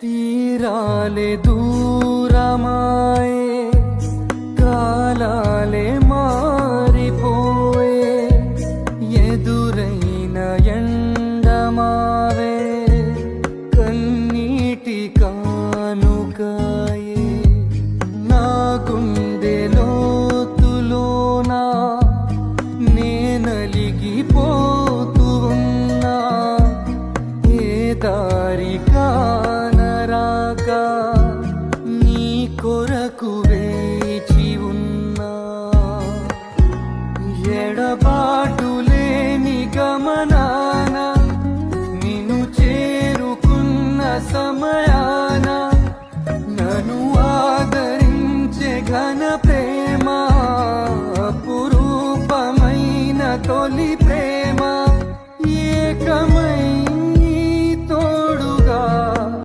తీరాలే దూరమాయే కాలాలే మారిపోయే ఎదురైన ఎండమావే కన్నీటి కానుకాయే నా గుండె లోతులోనా నేనలిగిపోతూ ఉన్నా ఏ దారి కానరాక నీ కొరకు వేచి ఉన్నా ఎడబాటు లేని గమనాన నిన్ను చేరుకున్న సమయ